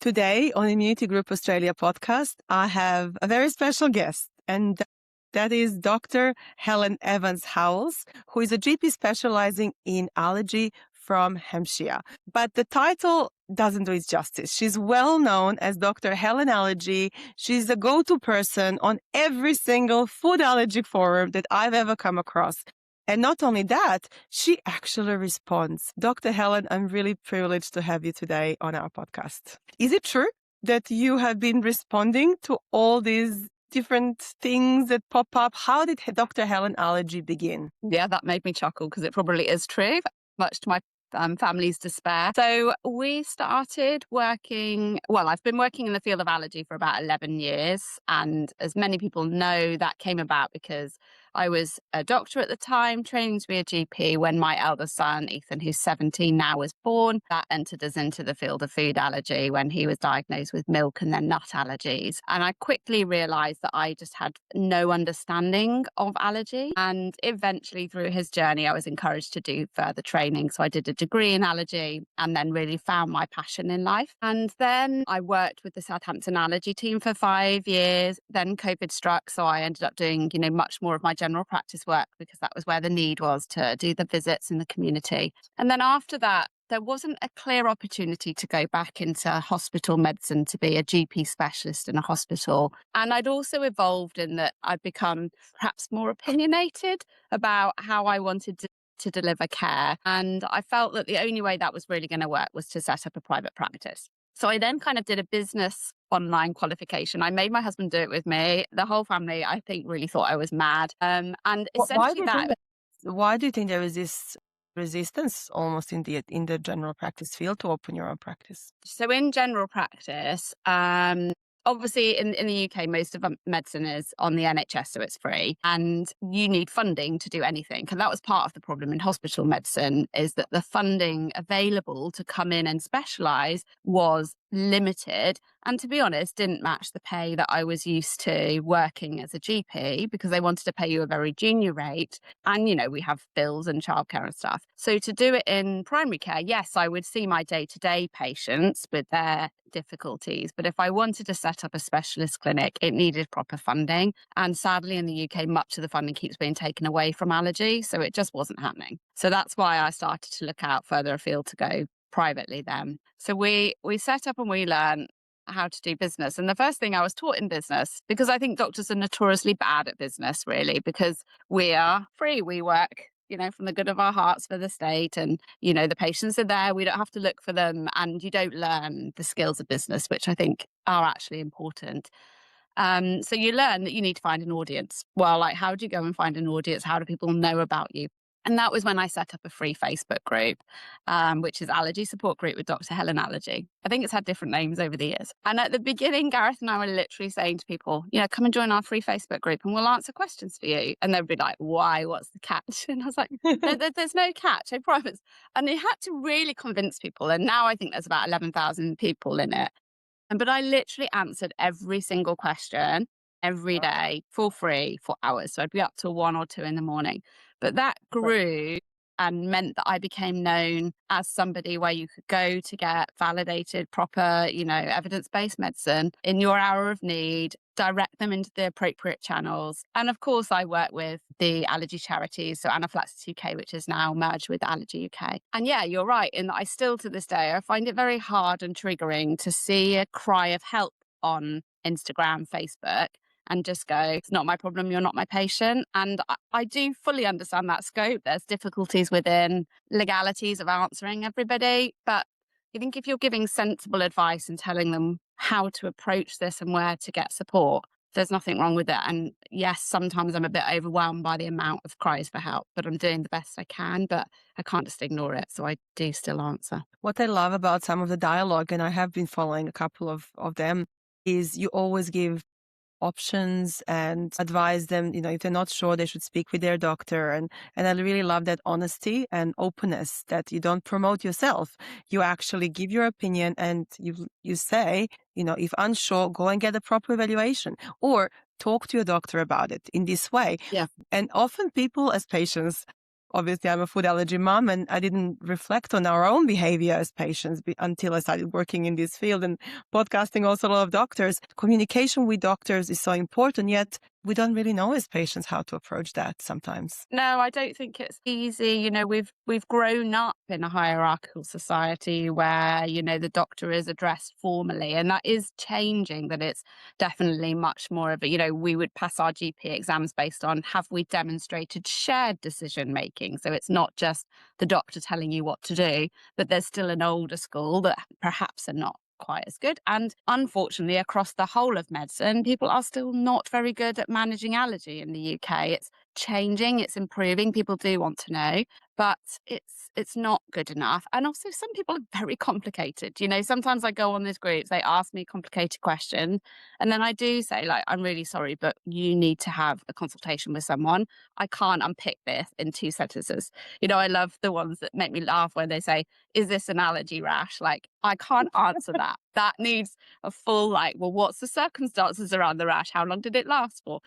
Today on Immunity Group Australia podcast, I have a very special guest, and that is Dr. Helen Evans-Howells, who is a GP specializing in allergy from Hampshire. But the title doesn't do it justice. She's well known as Dr. Helen Allergy. She's the go-to person on every single food allergy forum that I've ever come across. And not only that, she actually responds. Dr. Helen, I'm really privileged to have you today on our podcast. Is it true that you have been responding to all these different things that pop up? How did Dr. Helen Allergy begin? Yeah, that made me chuckle because it probably is true, much to my family's despair. So we started working, I've been working in the field of allergy for about 11 years. And as many people know, that came about because I was a doctor at the time, training to be a GP when my eldest son, Ethan, who's 17 now, was born. That entered us into the field of food allergy when he was diagnosed with milk and then nut allergies. And I quickly realised that I just had no understanding of allergy. And eventually through his journey, I was encouraged to do further training. So I did a degree in allergy and then really found my passion in life. And then I worked with the Southampton allergy team for 5 years. Then COVID struck. So I ended up doing, much more of my general practice work because that was where the need was to do the visits in the community. And then after that, there wasn't a clear opportunity to go back into hospital medicine to be a GP specialist in a hospital. And I'd also evolved in that I'd become perhaps more opinionated about how I wanted to deliver care. And I felt that the only way that was really going to work was to set up a private practice. So I then kind of did a business online qualification. I made my husband do it with me. The whole family, I think, really thought I was mad. And essentially why do you think there is this resistance almost in the general practice field to open your own practice? So in general practice, obviously in the UK, most of medicine is on the NHS, so it's free. And you need funding to do anything. And that was part of the problem in hospital medicine, is that the funding available to come in and specialise was limited. And to be honest, didn't match the pay that I was used to working as a GP, because they wanted to pay you a very junior rate. And, we have bills and childcare and stuff. So to do it in primary care, yes, I would see my day-to-day patients with their difficulties. But if I wanted to set up a specialist clinic, it needed proper funding. And sadly, in the UK, much of the funding keeps being taken away from allergy. So it just wasn't happening. So that's why I started to look out further afield to go privately then. So we set up and we learned how to do business. And the first thing I was taught in business, because I think doctors are notoriously bad at business, really, because we are free. We work, from the good of our hearts for the state, and, the patients are there. We don't have to look for them, and you don't learn the skills of business, which I think are actually important. So you learn that you need to find an audience. Well, how do you go and find an audience? How do people know about you? And that was when I set up a free Facebook group, which is Allergy Support Group with Dr. Helen Allergy. I think it's had different names over the years. And at the beginning, Gareth and I were literally saying to people, come and join our free Facebook group and we'll answer questions for you. And they'd be like, why? What's the catch? And I was like, there's no catch, I promise. And they had to really convince people. And now I think there's about 11,000 people in it. But I literally answered every single question every day for free for hours. So I'd be up till 1 or 2 in the morning. But that grew and meant that I became known as somebody where you could go to get validated, proper, evidence-based medicine in your hour of need, direct them into the appropriate channels. And of course, I work with the allergy charities, so Anaphylaxis UK, which is now merged with Allergy UK. And yeah, you're right in that I still, to this day, I find it very hard and triggering to see a cry of help on Instagram, Facebook, and just go, it's not my problem, you're not my patient. And I do fully understand that scope. There's difficulties within legalities of answering everybody. But I think if you're giving sensible advice and telling them how to approach this and where to get support, there's nothing wrong with it. And yes, sometimes I'm a bit overwhelmed by the amount of cries for help, but I'm doing the best I can, but I can't just ignore it. So I do still answer. What I love about some of the dialogue, and I have been following a couple of them, is you always give options and advise them, if they're not sure, they should speak with their doctor. And I really love that honesty and openness, that you don't promote yourself. You actually give your opinion and you say, if unsure, go and get a proper evaluation or talk to your doctor about it in this way. Yeah. And often people as patients obviously I'm a food allergy mom, and I didn't reflect on our own behavior as patients until I started working in this field and podcasting also a lot of doctors. Communication with doctors is so important, yet we don't really know as patients how to approach that sometimes. No, I don't think it's easy. You know, we've grown up in a hierarchical society where, you know, the doctor is addressed formally, and that is changing. That it's definitely much more of a, you know, we would pass our GP exams based on have we demonstrated shared decision making. So it's not just the doctor telling you what to do, but there's still an older school that perhaps are not quite as good. And unfortunately, across the whole of medicine, people are still not very good at managing allergy in the UK. It's changing, it's improving. People do want to know, but it's not good enough. And also some people are very complicated. You know, sometimes I go on these groups, they ask me complicated questions, and then I do say, like, I'm really sorry, but you need to have a consultation with someone. I can't unpick this in 2 sentences. You know, I love the ones that make me laugh when they say, is this an allergy rash? Like, I can't answer that. That needs a full, like, well, what's the circumstances around the rash? How long did it last for?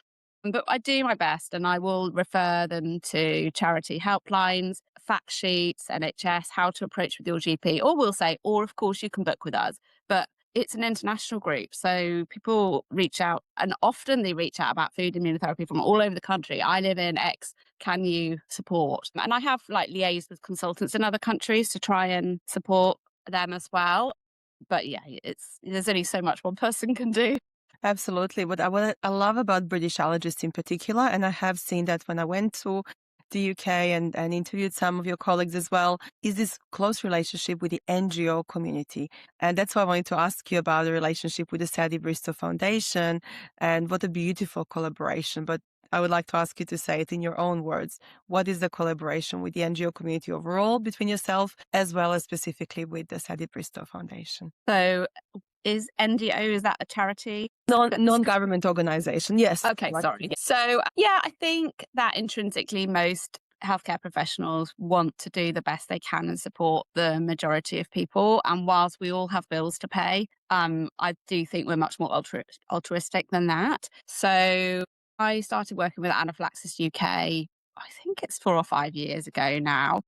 But I do my best, and I will refer them to charity helplines, fact sheets, NHS, how to approach with your GP, or we'll say, or of course you can book with us. But it's an international group. So people reach out, and often they reach out about food immunotherapy from all over the country. I live in X, can you support? And I have like liaised with consultants in other countries to try and support them as well. But yeah, there's only so much one person can do. Absolutely. What I love about British allergists in particular, and I have seen that when I went to the UK and interviewed some of your colleagues as well, is this close relationship with the NGO community. And that's why I wanted to ask you about the relationship with the Sadie Bristow Foundation, and what a beautiful collaboration. But I would like to ask you to say it in your own words. What is the collaboration with the NGO community overall between yourself, as well as specifically with the Sadie Bristow Foundation? So is NGO, is that a charity? Non-government organization, yes. Okay, sorry. So, yeah, I think that intrinsically most healthcare professionals want to do the best they can and support the majority of people. And whilst we all have bills to pay, I do think we're much more altruistic than that. So I started working with Anaphylaxis UK, I think it's 4 or 5 years ago now.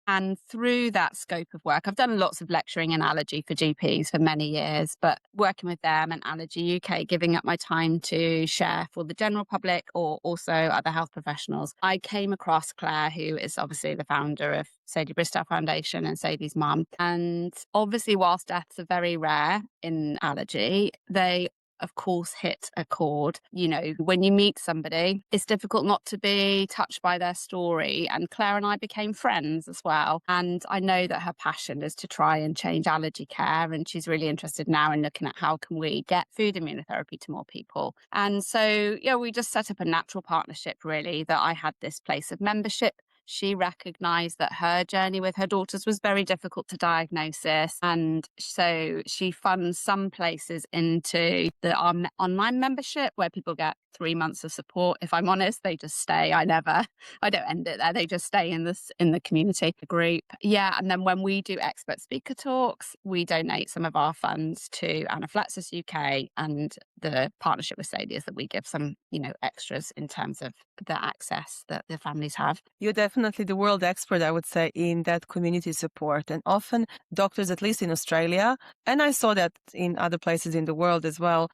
And through that scope of work, I've done lots of lecturing in allergy for GPs for many years, but working with them and Allergy UK, giving up my time to share for the general public or also other health professionals. I came across Claire, who is obviously the founder of Sadie Bristow Foundation and Sadie's mum. And obviously, whilst deaths are very rare in allergy, they of course hit a chord. You know, when you meet somebody, it's difficult not to be touched by their story. And Claire and I became friends as well. And I know that her passion is to try and change allergy care. And she's really interested now in looking at how can we get food immunotherapy to more people. And so, yeah, we just set up a natural partnership, really, that I had this place of membership. She recognised that her journey with her daughters was very difficult to diagnosis. And so she funds some places into the online membership where people get 3 months of support. If I'm honest, they just stay. I don't end it there. They just stay in the community group. Yeah. And then when we do expert speaker talks, we donate some of our funds to Anaphylaxis UK, and the partnership with Sadie is that we give some, you know, extras in terms of the access that the families have. You're definitely the world expert, I would say, in that community support. And often doctors, at least in Australia, and I saw that in other places in the world as well,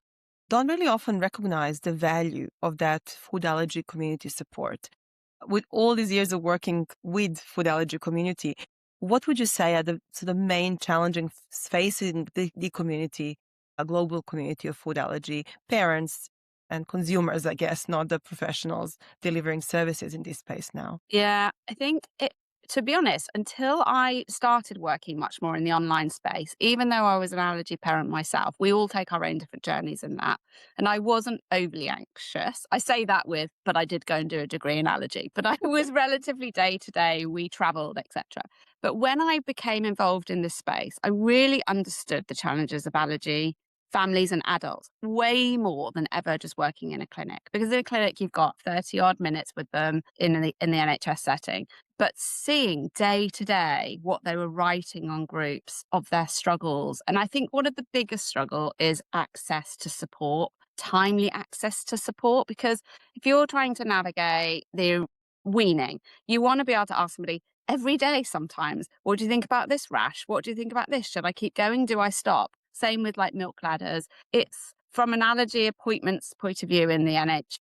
don't really often recognize the value of that food allergy community support. With all these years of working with food allergy community, what would you say are the main challenging facing the community, a global community of food allergy parents and consumers, I guess, not the professionals delivering services in this space now? Yeah, I think to be honest, until I started working much more in the online space, even though I was an allergy parent myself, we all take our own different journeys in that. And I wasn't overly anxious. I say that but I did go and do a degree in allergy, but I was relatively day to day. We traveled, etc. But when I became involved in this space, I really understood the challenges of allergy families and adults way more than ever just working in a clinic, because in a clinic you've got 30 odd minutes with them in the NHS setting, but seeing day to day what they were writing on groups of their struggles. And I think one of the biggest struggle is access to support, timely access to support, because if you're trying to navigate the weaning. You want to be able to ask somebody every day sometimes, what do you think about this rash? What do you think about this? Should I keep going? Do I stop? Same with like milk ladders. It's from an allergy appointments point of view in the NHS.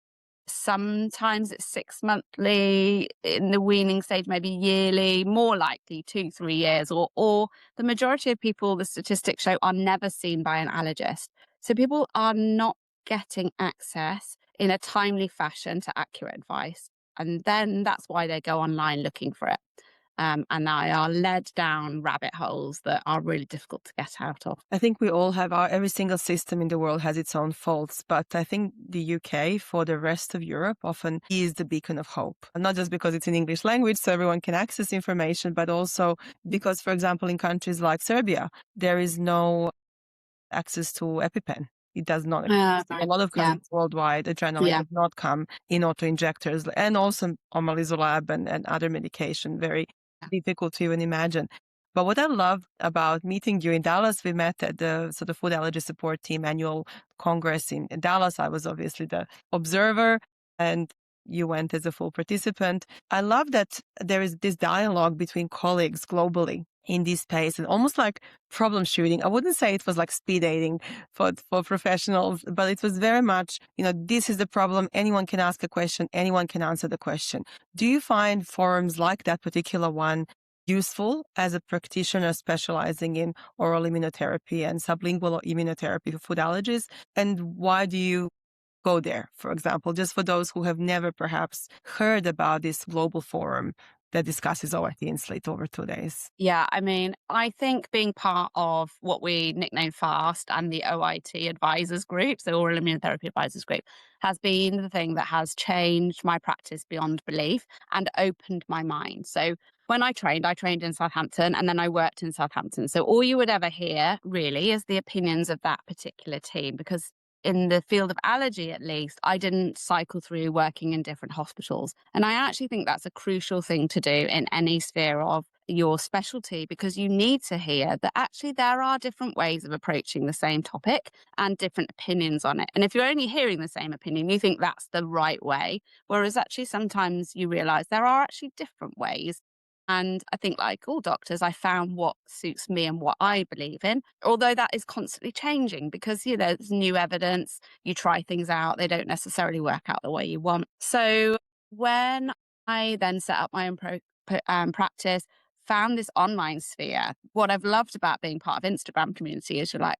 Sometimes it's 6 monthly, in the weaning stage, maybe yearly, more likely 2-3 years, or the majority of people, the statistics show, are never seen by an allergist. So people are not getting access in a timely fashion to accurate advice. And then that's why they go online looking for it. And they are led down rabbit holes that are really difficult to get out of. I think we all have every single system in the world has its own faults, but I think the UK for the rest of Europe often is the beacon of hope. Not just because it's in English language, so everyone can access information, but also because, for example, in countries like Serbia, there is no access to EpiPen. It does not exist. In a lot of countries worldwide, adrenaline does not come in auto-injectors, and also omalizumab and other medication, very difficult to even imagine. But what I love about meeting you in Dallas, we met at the Food Allergy Support Team annual congress in Dallas. I was obviously the observer, and you went as a full participant. I love that there is this dialogue between colleagues globally in this space, and almost like problem shooting. I wouldn't say it was like speed dating for professionals, but it was very much, this is the problem. Anyone can ask a question. Anyone can answer the question. Do you find forums like that particular one useful as a practitioner specializing in oral immunotherapy and sublingual immunotherapy for food allergies? And why do you go there, for example, just for those who have never perhaps heard about this global forum that discusses OIT and SLIT over 2 days? Yeah, I mean, I think being part of what we nickname FAST and the OIT advisors group, so Oral Immunotherapy Advisors Group, has been the thing that has changed my practice beyond belief and opened my mind. So when I trained in Southampton, and then I worked in Southampton. So all you would ever hear really is the opinions of that particular team, because in the field of allergy, at least, I didn't cycle through working in different hospitals. And I actually think that's a crucial thing to do in any sphere of your specialty, because you need to hear that actually there are different ways of approaching the same topic and different opinions on it. And if you're only hearing the same opinion, you think that's the right way, whereas actually sometimes you realize there are actually different ways. And I think, like all doctors, I found what suits me and what I believe in, although that is constantly changing because, there's new evidence, you try things out, they don't necessarily work out the way you want. So when I then set up my own practice, found this online sphere, what I've loved about being part of Instagram community is you're like,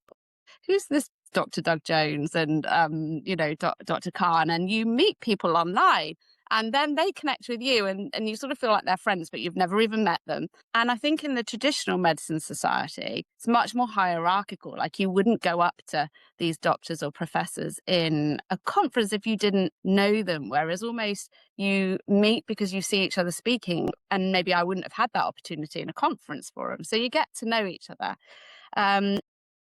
who's this Dr. Doug Jones and, Dr. Khan, and you meet people online. And then they connect with you and you sort of feel like they're friends, but you've never even met them. And I think in the traditional medicine society, it's much more hierarchical. Like you wouldn't go up to these doctors or professors in a conference if you didn't know them, whereas almost you meet because you see each other speaking. And maybe I wouldn't have had that opportunity in a conference forum. So you get to know each other.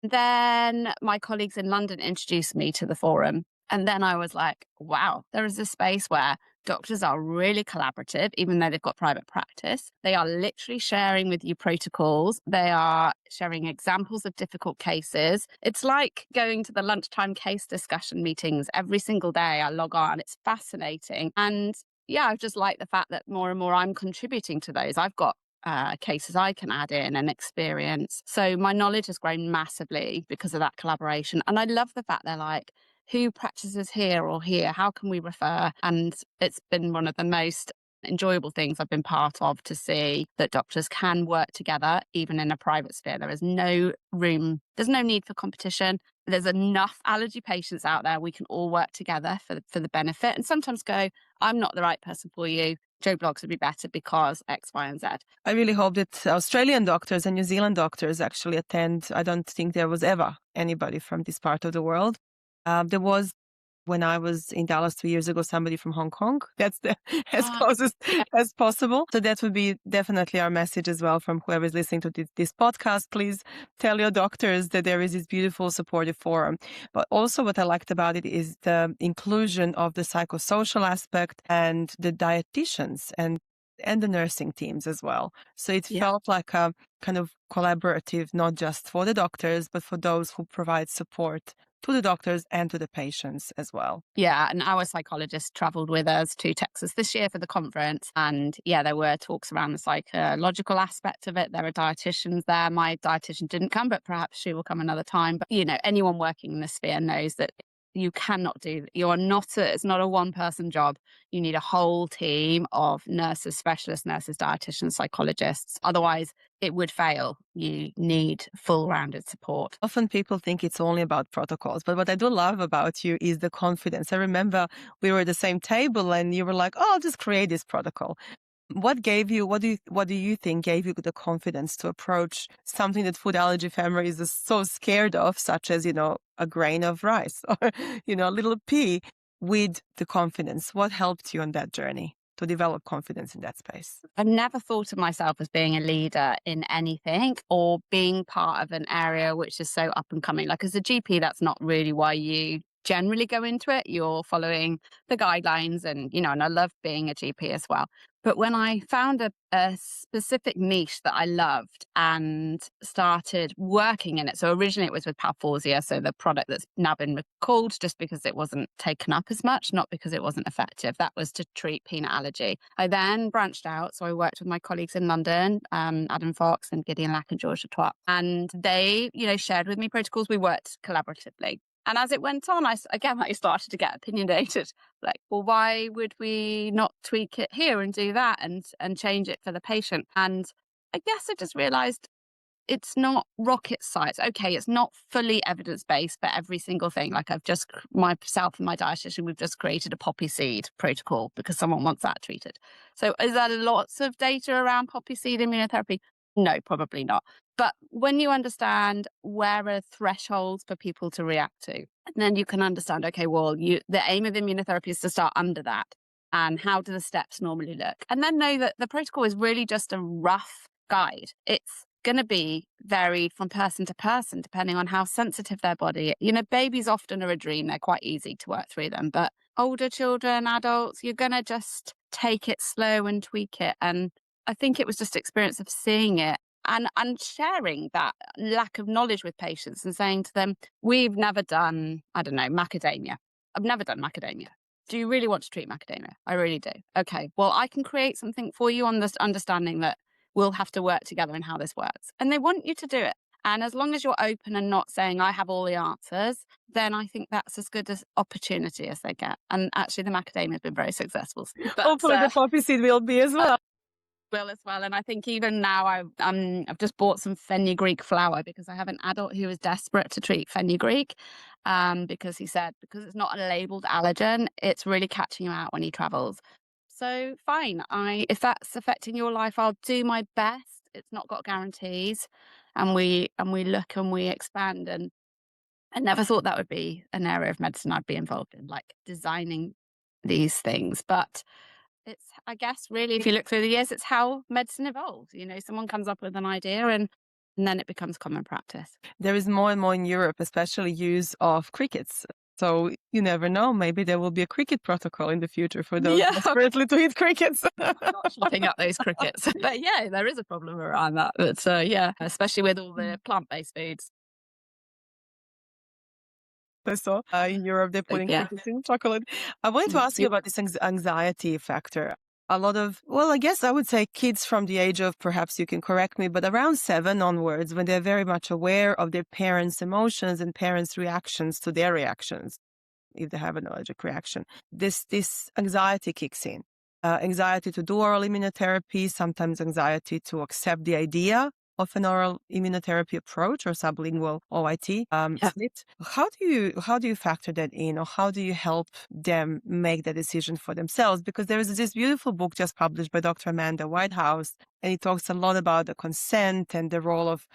Then my colleagues in London introduced me to the forum. And then I was like, wow, there is a space where doctors are really collaborative, even though they've got private practice. They are literally sharing with you protocols. They are sharing examples of difficult cases. It's like going to the lunchtime case discussion meetings every single day. I log on. It's fascinating. And I just like the fact that more and more I'm contributing to those. I've got cases I can add in and experience. So my knowledge has grown massively because of that collaboration. And I love the fact they're like, who practices here or here? How can we refer? And it's been one of the most enjoyable things I've been part of, to see that doctors can work together, even in a private sphere. There is no room, there's no need for competition. There's enough allergy patients out there. We can all work together for the benefit, and sometimes go, I'm not the right person for you. Joe Blogs would be better because X, Y, and Z. I really hope that Australian doctors and New Zealand doctors actually attend. I don't think there was ever anybody from this part of the world. There was, when I was in Dallas 2 years ago, somebody from Hong Kong. That's as closest as possible. So that would be definitely our message as well from whoever is listening to this podcast. Please tell your doctors that there is this beautiful supportive forum. But also what I liked about it is the inclusion of the psychosocial aspect and the dietitians and the nursing teams as well. So it felt like a kind of collaborative, not just for the doctors, but for those who provide support to the doctors and to the patients as well. Yeah, and our psychologist travelled with us to Texas this year for the conference. And yeah, there were talks around the psychological aspect of it. There are dietitians there. My dietitian didn't come, but perhaps she will come another time. But, anyone working in this sphere knows that you cannot do, it's not a one-person job. You need a whole team of nurses, specialist nurses, dietitians, psychologists. Otherwise, it would fail. You need full-rounded support. Often people think it's only about protocols, but what I do love about you is the confidence. I remember we were at the same table and you were like, "Oh, I'll just create this protocol." What do you think gave you the confidence to approach something that food allergy families are so scared of, such as, a grain of rice or, a little pea, with the confidence? What helped you on that journey to develop confidence in that space? I've never thought of myself as being a leader in anything or being part of an area which is so up and coming. Like as a GP, that's not really why you generally go into it. You're following the guidelines and I love being a GP as well. But when I found a specific niche that I loved and started working in it, so originally it was with Palforzia, so the product that's now been recalled just because it wasn't taken up as much, not because it wasn't effective. That was to treat peanut allergy. I then branched out, so I worked with my colleagues in London, Adam Fox and Gideon Lack and George Latois, and they, shared with me protocols. We worked collaboratively. And as it went on, I started to get opinionated. Like, well, why would we not tweak it here and do that and change it for the patient? And I guess I just realized it's not rocket science. Okay, it's not fully evidence-based for every single thing. Like myself and my dietitian, we've just created a poppy seed protocol because someone wants that treated. So is there lots of data around poppy seed immunotherapy? No, probably not. But when you understand where are thresholds for people to react to, then you can understand, okay, well, the aim of immunotherapy is to start under that. And how do the steps normally look? And then know that the protocol is really just a rough guide. It's going to be varied from person to person, depending on how sensitive their body is. Babies often are a dream. They're quite easy to work through them. But older children, adults, you're going to just take it slow and tweak it. And I think it was just experience of seeing it and sharing that lack of knowledge with patients and saying to them, we've never done, macadamia. I've never done macadamia. Do you really want to treat macadamia? I really do. Okay, well, I can create something for you on this understanding that we'll have to work together in how this works. And they want you to do it. And as long as you're open and not saying, I have all the answers, then I think that's as good as opportunity as they get. And actually, the macadamia has been very successful. But, hopefully the poppy seed will be as well. And I think even now I've just bought some fenugreek flour because I have an adult who is desperate to treat fenugreek because he said because it's not a labeled allergen, it's really catching him out when he travels. So fine, if that's affecting your life, I'll do my best. It's not got guarantees, and we look and we expand. And I never thought that would be an area of medicine I'd be involved in, like designing these things, but. It's, I guess, really, if you look through the years, it's how medicine evolves. Someone comes up with an idea and then it becomes common practice. There is more and more in Europe, especially use of crickets. So you never know. Maybe there will be a cricket protocol in the future for those desperately to eat crickets. I'm not chopping up those crickets. But yeah, there is a problem around that. But especially with all the plant-based foods. I saw in Europe they're putting crickets in chocolate. I wanted to ask you about this anxiety factor. A lot of, I guess I would say kids from the age of, perhaps you can correct me, but around 7 onwards, when they're very much aware of their parents' emotions and parents' reactions to their reactions, if they have an allergic reaction, this anxiety kicks in. Anxiety to do oral immunotherapy, sometimes anxiety to accept the idea of an oral immunotherapy approach or sublingual OIT slit. How do you factor that in, or how do you help them make that decision for themselves? Because there is this beautiful book just published by Dr. Amanda Whitehouse, and it talks a lot about the consent and the role of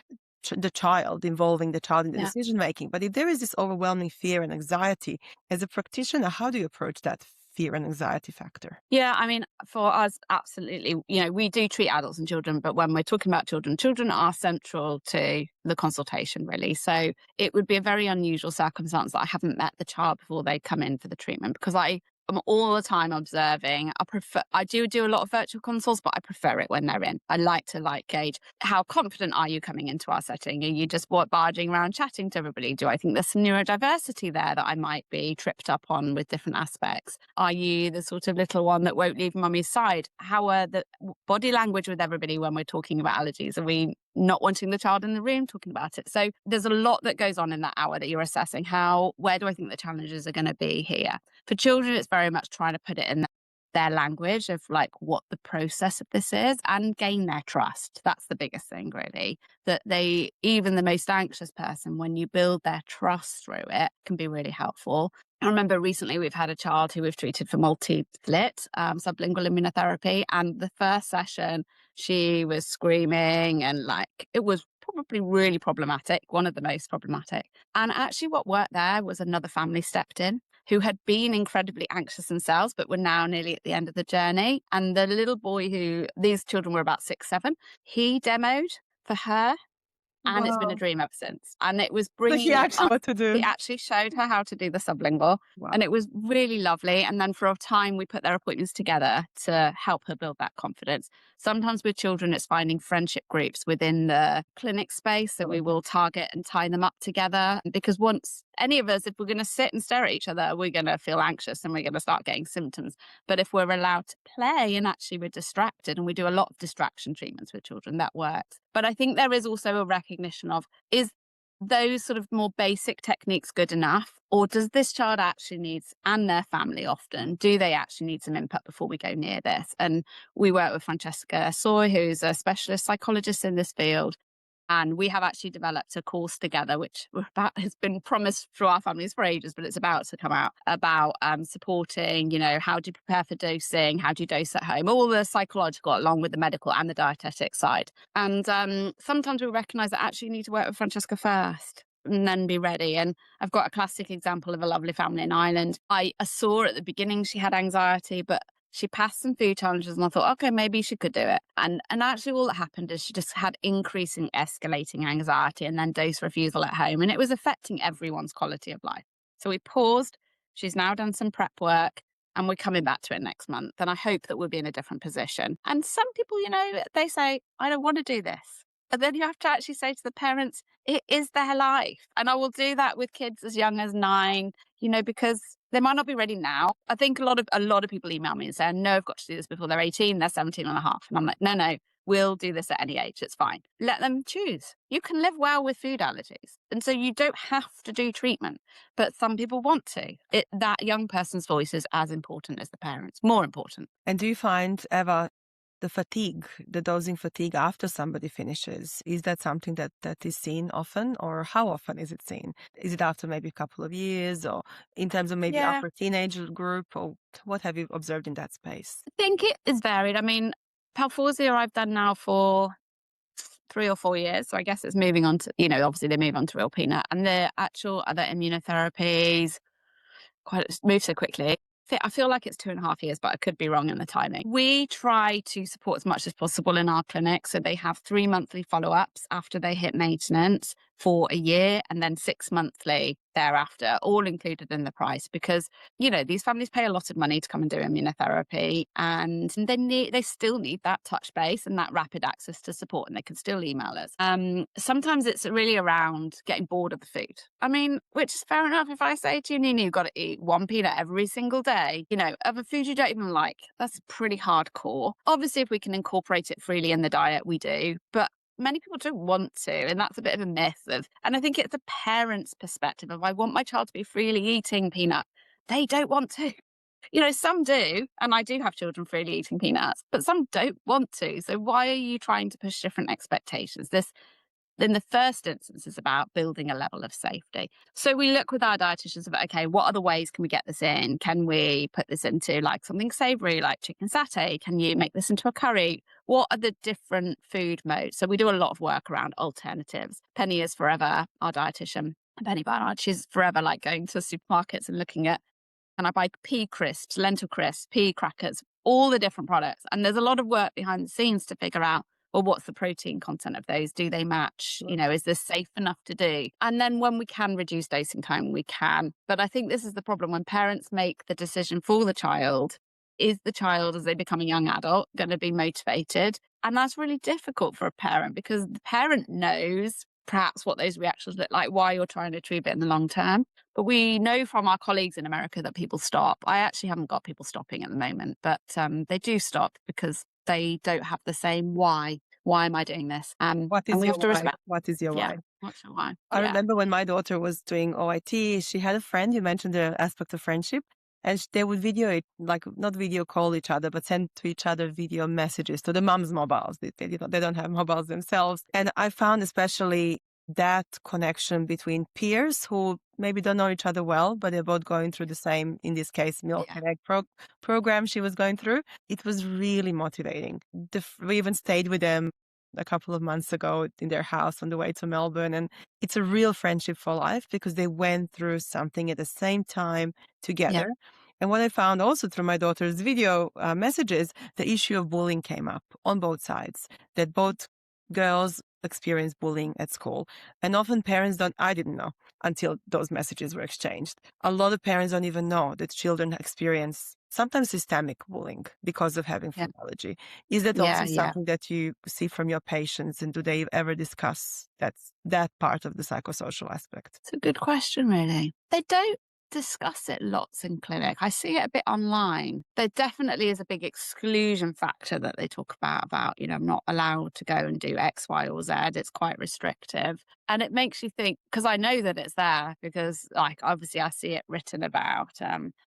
the child, involving the child in the decision making. But if there is this overwhelming fear and anxiety, as a practitioner, how do you approach that fear and anxiety factor? Yeah, I mean, for us, absolutely. We do treat adults and children, but when we're talking about children are central to the consultation, really. So it would be a very unusual circumstance that I haven't met the child before they come in for the treatment, because I I'm all the time observing. I do a lot of virtual consults, but I prefer it when they're in. I like to gauge how confident are you coming into our setting? Are you just barging around chatting to everybody? Do I think there's some neurodiversity there that I might be tripped up on with different aspects? Are you the sort of little one that won't leave mummy's side? How are the body language with everybody when we're talking about allergies? Are we not wanting the child in the room talking about it? So there's a lot that goes on in that hour that you're assessing where do I think the challenges are going to be here? For children, it's very much trying to put it in their language of what the process of this is and gain their trust. That's the biggest thing, really, that even the most anxious person, when you build their trust through it, can be really helpful. I remember recently we've had a child who we've treated for multi-slit sublingual immunotherapy, and the first session she was screaming and it was probably really problematic, one of the most problematic. And actually what worked there was another family stepped in who had been incredibly anxious themselves, but were now nearly at the end of the journey. And the little boy these children were about 6, 7, he demoed for her. And it's been a Wow. dream ever since. And it was So bringing he actually what to do. he actually showed her how to do the sublingual. Wow. And it was really lovely. And then for a time, we put their appointments together to help her build that confidence. Sometimes with children, it's finding friendship groups within the clinic space that we will target and tie them up together. Because once any of us, if we're going to sit and stare at each other, we're going to feel anxious and we're going to start getting symptoms. But if we're allowed to play and actually we're distracted, and we do a lot of distraction treatments with children, that works. But I think there is also a recognition of, is those sort of more basic techniques good enough? Or does this child actually needs, and their family often, do they actually need some input before we go near this? And we work with Francesca Soy, who's a specialist psychologist in this field. And we have actually developed a course together, which has been promised through our families for ages, but it's about to come out, about supporting, how do you prepare for dosing? How do you dose at home? All the psychological, along with the medical and the dietetic side. And sometimes we recognise that actually you need to work with Francesca first and then be ready. And I've got a classic example of a lovely family in Ireland. I saw at the beginning she had anxiety, but she passed some food challenges and I thought, okay, maybe she could do it. And actually all that happened is she just had increasing, escalating anxiety and then dose refusal at home. And it was affecting everyone's quality of life. So we paused. She's now done some prep work and we're coming back to it next month. And I hope that we'll be in a different position. And some people, they say, I don't want to do this. And then you have to actually say to the parents, it is their life. And I will do that with kids as young as 9, because they might not be ready now. I think a lot of people email me and say, no, I've got to do this before they're 18, they're 17 and a half. And I'm like, no, we'll do this at any age. It's fine. Let them choose. You can live well with food allergies. And so you don't have to do treatment, but some people want to. That young person's voice is as important as the parents, more important. And do you find, Eva, the dosing fatigue after somebody finishes, is that something that is seen often, or how often is it seen? Is it after maybe a couple of years, or in terms of maybe upper teenage group, or what have you observed in that space? I think it is varied. I mean, Palforzia I've done now for 3 or 4 years. So I guess it's moving on to, obviously they move on to real peanut, and the actual other immunotherapies move so quickly. I feel like it's 2.5 years, but I could be wrong in the timing. We try to support as much as possible in our clinic. So they have 3 monthly follow-ups after they hit maintenance for a year, and then 6 monthly thereafter, all included in the price, because, these families pay a lot of money to come and do immunotherapy, and they still need that touch base and that rapid access to support, and they can still email us. Sometimes it's really around getting bored of the food. I mean, which is fair enough. If I say to you, Nina, you've got to eat 1 peanut every single day, of a food you don't even like, that's pretty hardcore. Obviously, if we can incorporate it freely in the diet, we do, but many people don't want to, and that's a bit of a myth. And I think it's a parent's perspective of, I want my child to be freely eating peanut. They don't want to. Some do, and I do have children freely eating peanuts, but some don't want to. So why are you trying to push different expectations? This, in the first instance, is about building a level of safety. So we look with our dietitians about, okay, what other ways can we get this in? Can we put this into something savory, like chicken satay? Can you make this into a curry? What are the different food modes? So we do a lot of work around alternatives. Penny is forever our dietitian. Penny Barnard, she's forever going to supermarkets and looking at, and I buy pea crisps, lentil crisps, pea crackers, all the different products. And there's a lot of work behind the scenes to figure out, Well, what's the protein content of those? Do they match? Is this safe enough to do? And then when we can reduce dosing time, we can. But I think this is the problem when parents make the decision for the child. Is the child, as they become a young adult, going to be motivated? And that's really difficult for a parent because the parent knows perhaps what those reactions look like, why you're trying to treat it in the long term. But we know from our colleagues in America that people stop. I actually haven't got people stopping at the moment, but they do stop because they don't have the same why. Why am I doing this? And What is we your have to why? respect. What is your Yeah. why? What's your why? I Yeah. remember when my daughter was doing OIT, she had a friend. You mentioned the aspect of friendship, and they would video it, like not video call each other, but send to each other video messages to the mom's mobiles. They don't have mobiles themselves. And I found especially that connection between peers who maybe don't know each other well, but they're both going through the same, in this case, Milk Yeah. and Egg program she was going through. It was really motivating. We even stayed with them a couple of months ago in their house on the way to Melbourne. And it's a real friendship for life because they went through something at the same time together. Yeah. And what I found also through my daughter's video messages, the issue of bullying came up on both sides, that both girls experience bullying at school. And often parents I didn't know until those messages were exchanged. A lot of parents don't even know that children experience sometimes systemic bullying because of having Yeah. food allergy. Is that Yeah. also Yeah. something that you see from your patients, and do they ever discuss that part of the psychosocial aspect? It's a good question, really. They don't discuss it lots in clinic. I see it a bit online. There definitely is a big exclusion factor that they talk about, I'm not allowed to go and do X, Y, or Z. It's quite restrictive. And it makes you think, because I know that it's there, because like obviously I see it written about.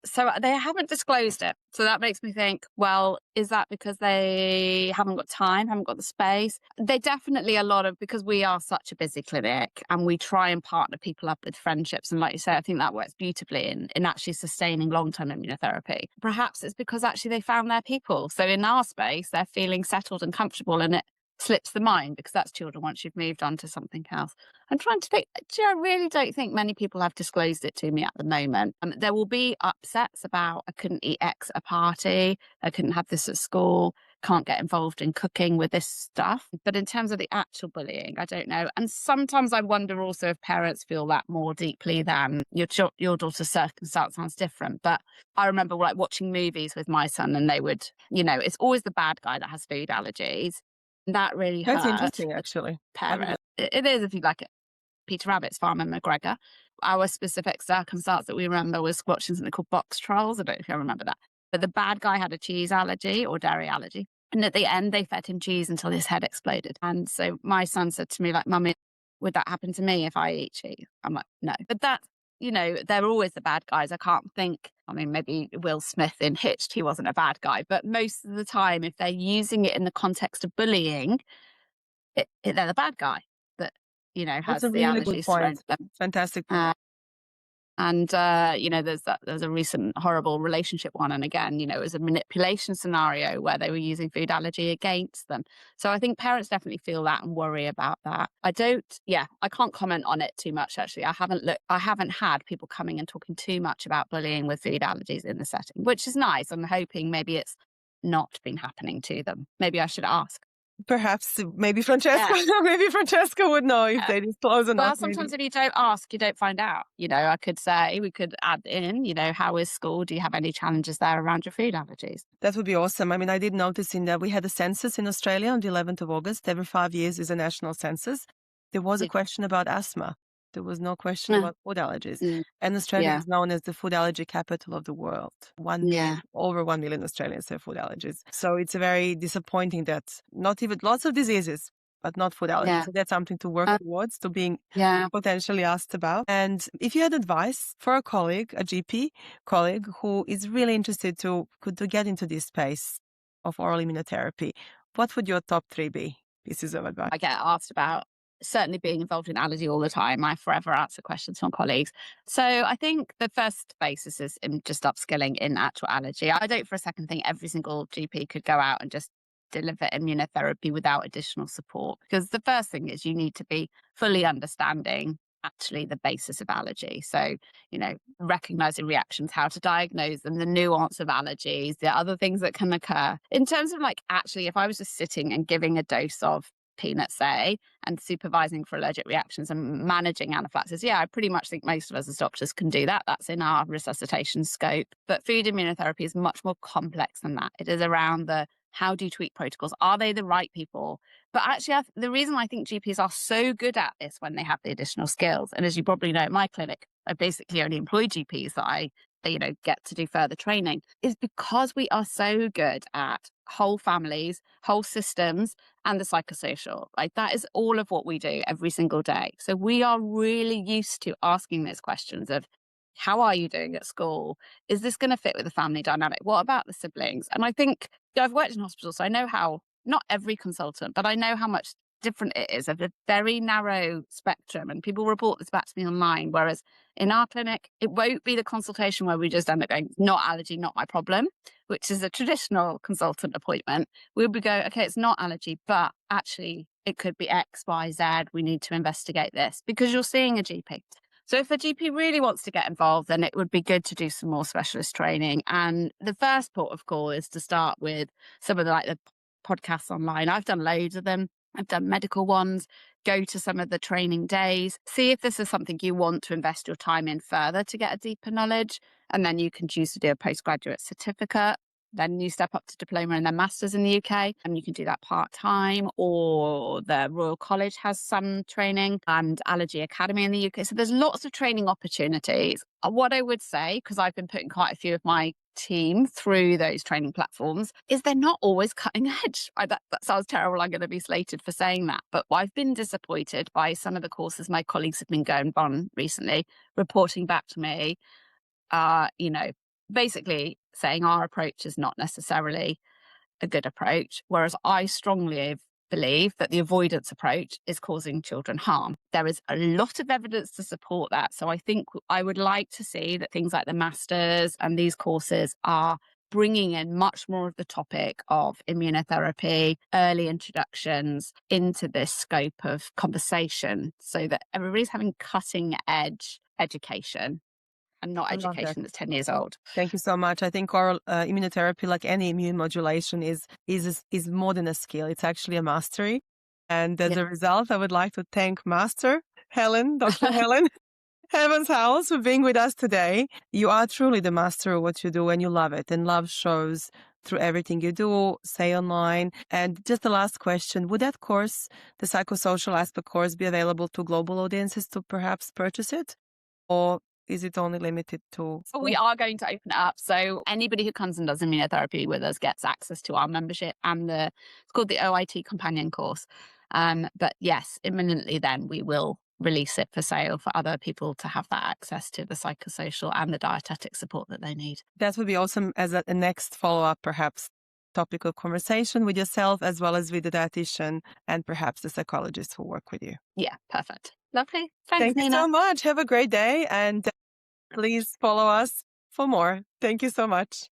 So they haven't disclosed it. So that makes me think, well, is that because they haven't got time, haven't got the space? They definitely because we are such a busy clinic and we try and partner people up with friendships. And like you say, I think that works beautifully in actually sustaining long-term immunotherapy. Perhaps it's because actually they found their people. So in our space, they're feeling settled and comfortable, and it slips the mind because that's children once you've moved on to something else. I'm trying to think, I really don't think many people have disclosed it to me at the moment. There will be upsets about I couldn't eat X at a party, I couldn't have this at school, can't get involved in cooking with this stuff. But in terms of the actual bullying, I don't know. And sometimes I wonder also if parents feel that more deeply than your daughter's circumstance sounds different. But I remember like watching movies with my son, and they would, it's always the bad guy that has food allergies. That really That's hurt interesting, actually. parents. It is, if you like it. Peter Rabbit's Farmer McGregor. Our specific circumstance that we remember was watching something called Box Trolls. I don't know if you remember that. But the bad guy had a cheese allergy or dairy allergy. And at the end, they fed him cheese until his head exploded. And so my son said to me, like, Mummy, would that happen to me if I eat cheese? I'm like, no. But that's, they're always the bad guys. I can't think, maybe Will Smith in Hitched, he wasn't a bad guy. But most of the time, if they're using it in the context of bullying, they're the bad guy that, That's has a the really good allergies thrown point. at them. Fantastic point. There's a recent horrible relationship one. And again, it was a manipulation scenario where they were using food allergy against them. So I think parents definitely feel that and worry about that. I can't comment on it too much, actually. I haven't had people coming and talking too much about bullying with food allergies in the setting, which is nice. I'm hoping maybe it's not been happening to them. Maybe I should ask. Perhaps maybe Francesca, maybe Francesca would know if they disclose or not. Well, sometimes if you don't ask, you don't find out. I could say, we could add in, how is school? Do you have any challenges there around your food allergies? That would be awesome. I did notice in that we had a census in Australia on the 11th of August. Every 5 years is a national census. There was a question about asthma. There was no question about food allergies. And Australia is known as the food allergy capital of the world. Over 1 million Australians have food allergies. So it's very disappointing that not even lots of diseases, but not food allergies. So that's something to work towards, to being potentially asked about. And if you had advice for a colleague, a GP colleague who is really interested to get into this space of oral immunotherapy, what would your top 3 be pieces of advice? I get asked about certainly being involved in allergy all the time. I forever answer questions from colleagues. So I think the first basis is in just upskilling in actual allergy. I don't for a second think every single GP could go out and just deliver immunotherapy without additional support, because the first thing is you need to be fully understanding actually the basis of allergy. So, recognizing reactions, how to diagnose them, the nuance of allergies, the other things that can occur. In terms of actually, if I was just sitting and giving a dose of peanuts, say, and supervising for allergic reactions and managing anaphylaxis, yeah, I pretty much think most of us as doctors can do that. That's in our resuscitation scope. But food immunotherapy is much more complex than that. It is around the how do you tweak protocols? Are they the right people? But actually, the reason I think GPs are so good at this when they have the additional skills, and as you probably know, at my clinic, I basically only employ GPs that I get to do further training, is because we are so good at whole families, whole systems, and the psychosocial. That is all of what we do every single day. So we are really used to asking those questions of, how are you doing at school? Is this going to fit with the family dynamic? What about the siblings? And I think I've worked in hospitals, so I know how, not every consultant, but I know how much different it is of a very narrow spectrum. And people report this back to me online. Whereas in our clinic, it won't be the consultation where we just end up going, not allergy, not my problem, which is a traditional consultant appointment. We'll be going, okay, it's not allergy, but actually it could be X, Y, Z. We need to investigate this because you're seeing a GP. So if a GP really wants to get involved, then it would be good to do some more specialist training. And the first port of call is to start with some of the podcasts online. I've done loads of them. I've done medical ones. Go to some of the training days. See if this is something you want to invest your time in further to get a deeper knowledge. And then you can choose to do a postgraduate certificate. Then you step up to diploma and then masters in the UK, and you can do that part-time, or the Royal College has some training and Allergy Academy in the UK. So there's lots of training opportunities. What I would say, because I've been putting quite a few of my team through those training platforms, is they're not always cutting edge. That sounds terrible. I'm going to be slated for saying that. But I've been disappointed by some of the courses my colleagues have been going on recently, reporting back to me, basically saying our approach is not necessarily a good approach, whereas I strongly believe that the avoidance approach is causing children harm. There is a lot of evidence to support that. So I think I would like to see that things like the masters and these courses are bringing in much more of the topic of immunotherapy, early introductions into this scope of conversation so that everybody's having cutting edge education and not education that's 10 years old. Thank you so much. I think oral immunotherapy, like any immune modulation, is more than a skill. It's actually a mastery. And as a result, I would like to thank Master Helen, Dr. Helen Evans-Howells, for being with us today. You are truly the master of what you do, and you love it. And love shows through everything you do, say online. And just the last question, would that course, the psychosocial aspect course, be available to global audiences to perhaps purchase it? Or is it only limited to... We are going to open it up. So anybody who comes and does immunotherapy with us gets access to our membership and it's called the OIT companion course. But yes, imminently then we will release it for sale for other people to have that access to the psychosocial and the dietetic support that they need. That would be awesome as a next follow-up, perhaps, topic of conversation with yourself as well as with the dietitian and perhaps the psychologist who work with you. Yeah, perfect. Lovely. Thanks, Thank Nina. you so much. Have a great day and please follow us for more. Thank you so much.